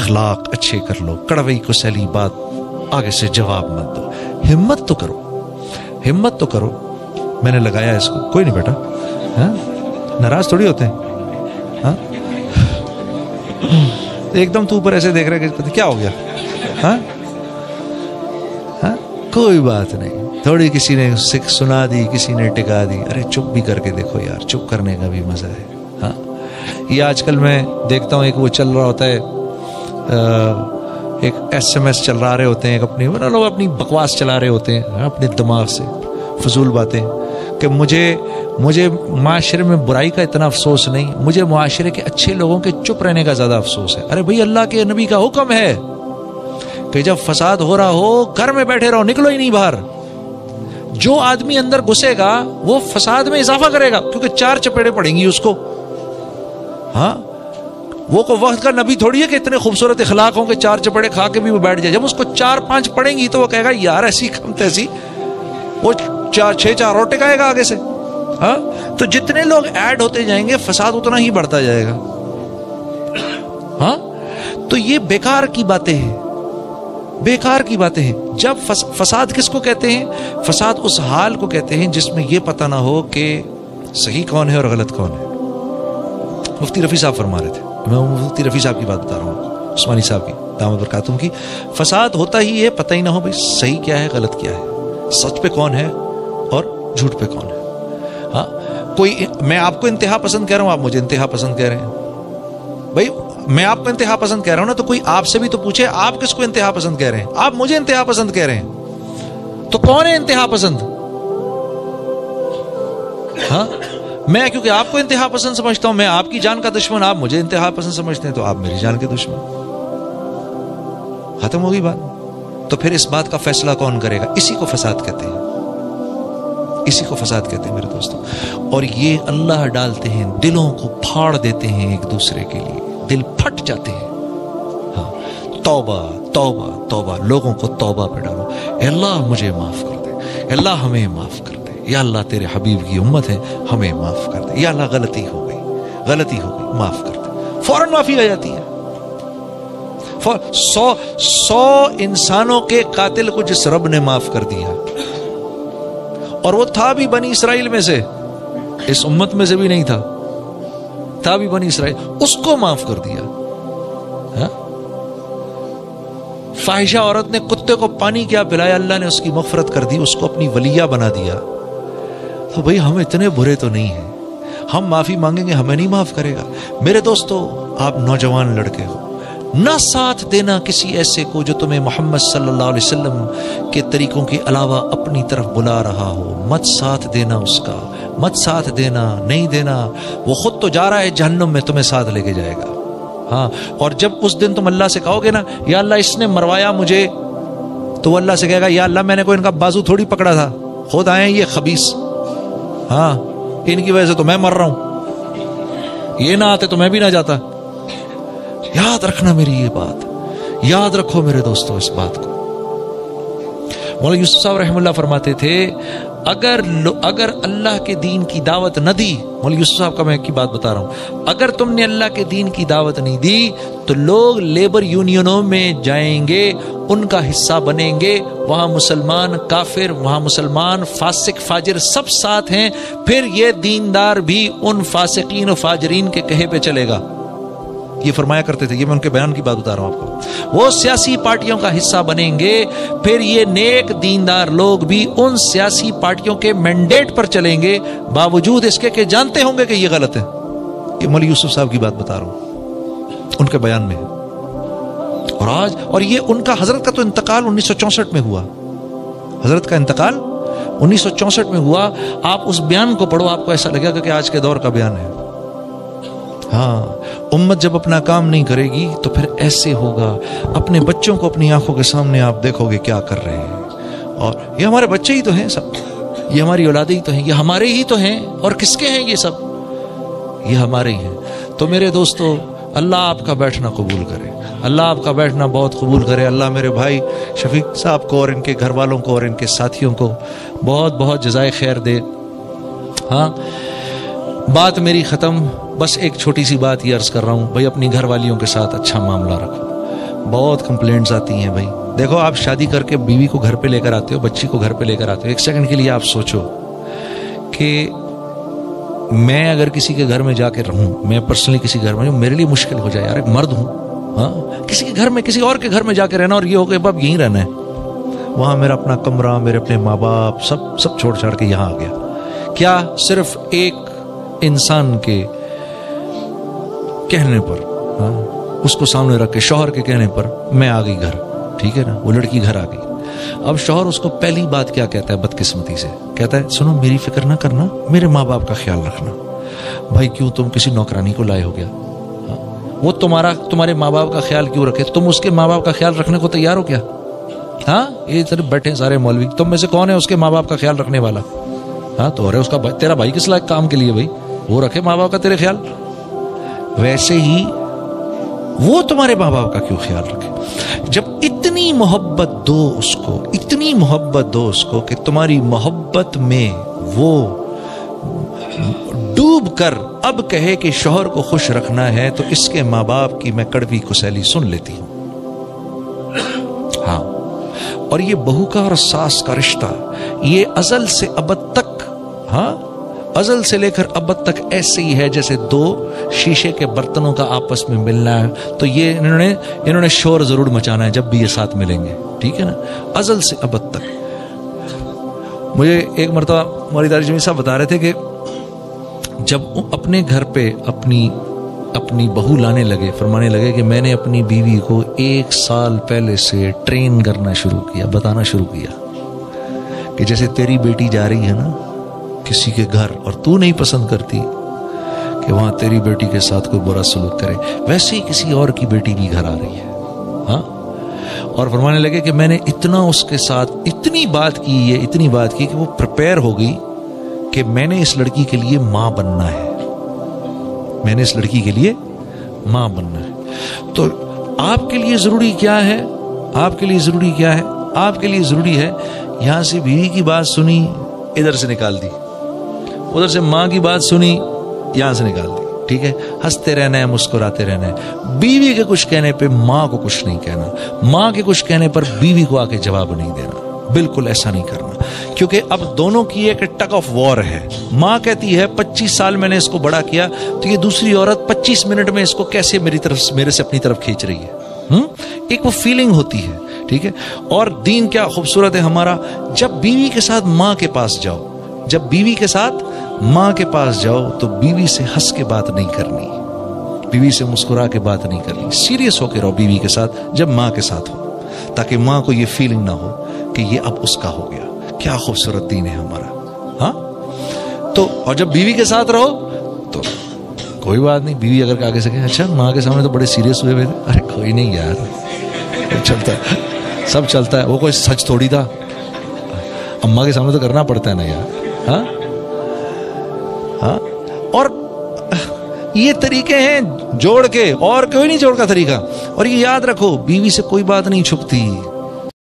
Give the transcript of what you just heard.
अखलाक अच्छे कर लो, कड़वई को सैली बात आगे से जवाब मत दो। हिम्मत तो करो, हिम्मत तो करो। मैंने लगाया इसको, कोई नहीं बेटा, हाँ नाराज थोड़ी होते हैं। हाँ एकदम तू ऊपर ऐसे देख रहे कि क्या हो गया। हाँ हाँ कोई बात नहीं, थोड़ी किसी ने सुना दी, किसी ने टिका दी, अरे चुप भी करके देखो यार, चुप करने का भी मजा है। हाँ ये आजकल मैं देखता हूँ एक वो चल रहा होता है, एक SMS चला रहे होते हैं, एक अपनी लोग अपनी बकवास चला रहे होते हैं अपने दिमाग से, फजूल बातें कि मुझे माशरे में बुराई का इतना अफसोस नहीं, मुझे माशरे के अच्छे लोगों के चुप रहने का ज्यादा अफसोस है। अरे भाई अल्लाह के नबी का हुक्म है कि जब फसाद हो रहा हो घर में बैठे रहो, निकलो ही नहीं बाहर। जो आदमी अंदर घुसेगा वो फसाद में इजाफा करेगा, क्योंकि 4 चपेड़े पड़ेंगी उसको। हाँ वो को वक्त का नबी थोड़ी है कि इतने खूबसूरत इखलाक हों कि 4 चपेड़े खा के भी वो बैठ जाए। जब उसको 4-5 पड़ेंगी तो वो कहेगा यार ऐसी कम तैसी, वो 6-4 और टिकाएगा आगे से। हाँ तो जितने लोग ऐड होते जाएंगे फसाद उतना ही बढ़ता जाएगा। हाँ तो ये बेकार की बातें हैं, बेकार की बातें हैं। जब फसाद किसको कहते हैं? फसाद उस हाल को कहते हैं जिसमें यह पता ना हो कि सही कौन है और गलत कौन है। मुफ्ती रफी साहब फरमा रहे थे, मैं मुफ्ती रफी साहब की बात बता रहा हूँ, उस्मानी साहब की दामद बरकातुहू की। फसाद होता ही है पता ही ना हो भाई सही क्या है गलत क्या है, सच पे कौन है और झूठ पे कौन है। हाँ कोई, मैं आपको इंतहा पसंद कह रहा हूं, आप मुझे इंतहा पसंद कह रहे हैं। भाई मैं आपको इंतहा पसंद कह रहा हूं ना, तो कोई आपसे भी तो पूछे आप किसको इंतहा पसंद कह रहे हैं। आप मुझे इंतहा पसंद कह रहे हैं, तो कौन है इंतहा पसंद? हाँ मैं क्योंकि आपको इंतहा पसंद समझता हूं, मैं आपकी जान का दुश्मन, आप मुझे इंतहा पसंद समझते हैं, तो आप मेरी जान के दुश्मन। खत्म होगी बात। तो फिर इस बात का फैसला कौन करेगा? इसी को फसाद कहते हैं, इसी को फसाद कहते हैं मेरे दोस्तों। और ये अल्लाह डालते हैं, दिलों को फाड़ देते हैं एक दूसरे के लिए, दिल फट जाते हैं। हाँ तौबा तौबा तौबा, लोगों को तौबा पे डालो। अल्लाह मुझे माफ कर दे, अल्लाह हमें माफ कर दे, या अल्लाह तेरे हबीब की उम्मत है हमें माफ कर दे, या अल्लाह गलती हो गई, गलती हो गई माफ कर दे। फौरन माफी आ जाती है। 100 इंसानों के कातिल को जिस रब ने माफ कर दिया, और वो था भी बनी इसराइल में से, इस उम्मत में से भी नहीं था भी बनी इसराइल, उसको माफ कर दिया। हा? फाहिशा औरत ने कुत्ते को पानी क्या पिलाया, अल्लाह ने उसकी मग़फ़िरत कर दी, उसको अपनी वलिया बना दिया। तो भाई हम इतने बुरे तो नहीं हैं, हम माफी मांगेंगे हमें नहीं माफ करेगा। मेरे दोस्तों आप नौजवान लड़के हो, न साथ देना किसी ऐसे को जो तुम्हें मोहम्मद सल्लल्लाहु अलैहि वसल्लम के तरीकों के अलावा अपनी तरफ बुला रहा हो। मत साथ देना उसका, मत साथ देना, नहीं देना। वो खुद तो जा रहा है जहन्नुम में, तुम्हें साथ लेके जाएगा। हाँ और जब उस दिन तुम अल्लाह से कहोगे ना या अल्लाह इसने मरवाया मुझे, तो वो अल्लाह से कहेगा या अल्लाह मैंने कोई इनका बाजू थोड़ी पकड़ा था, खुद आए ये खबीस, हाँ इनकी वजह से तो मैं मर रहा हूं, ये ना आते तो मैं भी ना जाता। याद रखना मेरी ये बात, याद रखो मेरे दोस्तों इस बात को। मौलाना यूसुफ साहब रहमतुल्लाह फरमाते थे अगर अल्लाह के दीन की दावत न दी, मौलाना यूसुफ साहब का मैं की बात बता रहा हूं, अगर तुमने अल्लाह के दीन की दावत नहीं दी तो लोग लेबर यूनियनों में जाएंगे, उनका हिस्सा बनेंगे, वहां मुसलमान काफिर, वहां मुसलमान फासिक फाजिर सब साथ हैं, फिर ये दीनदार भी उन फासिकीन और फाजरीन के कहे पे चलेगा। ये फरमाया करते थे, ये मैं उनके बयान की बात बता रहा हूं आपको। वो सियासी पार्टियों का हिस्सा बनेंगे, फिर ये नेक दीनदार लोग भी उन सियासी पार्टियों के मैंडेट पर चलेंगे, बावजूद इसके कि जानते होंगे कि ये गलत है। ये मौलवी यूसुफ साहब की बात बता रहा हूं, उनके बयान में। और आज और ये उनका, हजरत का तो इंतकाल 1964 में हुआ, हजरत का इंतकाल 1964 में हुआ। आप उस बयान को पढ़ो, आपको ऐसा लगेगा कि आज के दौर का बयान है। हाँ उम्मत जब अपना काम नहीं करेगी तो फिर ऐसे होगा। अपने बच्चों को अपनी आंखों के सामने आप देखोगे क्या कर रहे हैं, और ये हमारे बच्चे ही तो हैं सब, ये हमारी औलादे ही तो हैं, ये हमारे ही तो हैं। और किसके हैं ये सब? ये हमारे ही हैं। तो मेरे दोस्तों अल्लाह आपका बैठना कबूल करे, अल्लाह आपका बैठना बहुत कबूल करे। अल्लाह मेरे भाई शफीक साहब को और इनके घर वालों को और इनके साथियों को बहुत बहुत जज़ाए खैर दे। हाँ बात मेरी ख़त्म, बस एक छोटी सी बात ये अर्ज़ कर रहा हूँ भाई, अपनी घर वालियों के साथ अच्छा मामला रखो। बहुत कंप्लेंट्स आती हैं भाई। देखो, आप शादी करके बीवी को घर पे लेकर आते हो, बच्ची को घर पे लेकर आते हो, एक सेकंड के लिए आप सोचो कि मैं अगर किसी के घर में जाके रहूं, मैं पर्सनली किसी घर में, मेरे लिए मुश्किल हो जाए यार, एक मर्द हूं, हाँ, किसी के घर में, किसी और के घर में जाके रहना, और ये हो कि अब यहीं रहना है, वहां मेरा अपना कमरा, मेरे अपने माँ बाप, सब छोड़ छाड़ के यहां आ गया। क्या सिर्फ एक इंसान के कहने पर, हाँ, उसको सामने रख के, शौहर के कहने पर मैं आ गई घर, ठीक है ना, वो लड़की घर आ गई। अब शौहर उसको पहली बात क्या कहता है बदकिस्मती से? कहता है, सुनो, मेरी फिक्र ना करना, मेरे माँ बाप का ख्याल रखना। भाई क्यों, तुम किसी नौकरानी को लाए हो गया? हाँ? वो तुम्हारे माँ बाप का ख्याल क्यों रखे? तुम उसके माँ बाप का ख्याल रखने को तैयार हो क्या? हाँ, ये सिर्फ बैठे सारे मौलवी, तुम में से कौन है उसके माँ बाप का ख्याल रखने वाला? हाँ, तो अरे उसका तेरा भाई किस लायक काम के लिए भाई, वो रखे माँ बाप का तेरे ख्याल। वैसे ही वो तुम्हारे माँ बाप का क्यों ख्याल रखे? जब इतनी मोहब्बत दो उसको, इतनी मोहब्बत दो उसको कि तुम्हारी मोहब्बत में वो डूब कर अब कहे कि शौहर को खुश रखना है, तो इसके माँ बाप की मैं कड़वी कुसैली सुन लेती हूं। हाँ, और ये बहू का और सास का रिश्ता, ये अजल से अबद तक, हाँ, अजल से लेकर अबद तक ऐसे ही है जैसे दो शीशे के बर्तनों का आपस में मिलना है। तो ये इन्होंने शोर जरूर मचाना है जब भी ये साथ मिलेंगे, ठीक है ना, अजल से अबद तक। मुझे एक मरतबा मौलवी तारिक जमील साहब बता रहे थे कि जब अपने घर पे अपनी बहू लाने लगे, फरमाने लगे कि मैंने अपनी बीवी को 1 साल पहले से ट्रेन करना शुरू किया, बताना शुरू किया कि जैसे तेरी बेटी जा रही है ना किसी के घर, और तू नहीं पसंद करती कि वहां तेरी बेटी के साथ कोई बुरा सलूक करे, वैसे ही किसी और की बेटी भी घर आ रही है। हाँ, और फरमाने लगे कि मैंने इतना उसके साथ इतनी बात की कि वो प्रिपेयर हो गई कि मैंने इस लड़की के लिए मां बनना है, मैंने इस लड़की के लिए मां बनना है। तो आपके लिए जरूरी क्या है? आपके लिए जरूरी क्या है? आपके लिए जरूरी है यहां से बीवी की बात सुनी, इधर से निकाल दी, उधर से मां की बात सुनी, यहां से निकाल दी, ठीक है, हंसते रहना है, मुस्कुराते रहना है। बीवी के कुछ कहने पे मां को कुछ नहीं कहना, मां के कुछ कहने पर बीवी को आके जवाब नहीं देना, बिल्कुल ऐसा नहीं करना, क्योंकि अब दोनों की एक टग ऑफ वॉर है। मां कहती है 25 साल मैंने इसको बड़ा किया, तो ये दूसरी औरत 25 मिनट में इसको कैसे मेरे से अपनी तरफ खींच रही है। एक वो फीलिंग होती है, ठीक है। और दीन क्या खूबसूरत है हमारा, जब बीवी के साथ मां के पास जाओ, जब बीवी के साथ मां के पास जाओ, तो बीवी से हंस के बात नहीं करनी, बीवी से मुस्कुरा के बात नहीं करनी, सीरियस होकर रहो बीवी के साथ जब मां के साथ हो, ताकि मां को ये फीलिंग ना हो कि ये अब उसका हो गया। क्या खूबसूरत दीन है हमारा। हाँ, तो और जब बीवी के साथ रहो तो कोई बात नहीं, बीवी अगर आगे से कहे अच्छा मां के सामने तो बड़े सीरियस हुए, अरे कोई नहीं यार, चलता है, सब चलता है, वो कोई सच थोड़ी था, अम्मा के सामने तो करना पड़ता है ना यार। हाँ हाँ, और ये तरीके हैं जोड़ के, और कोई नहीं जोड़ का तरीका। और ये याद रखो, बीवी से कोई बात नहीं छुपती,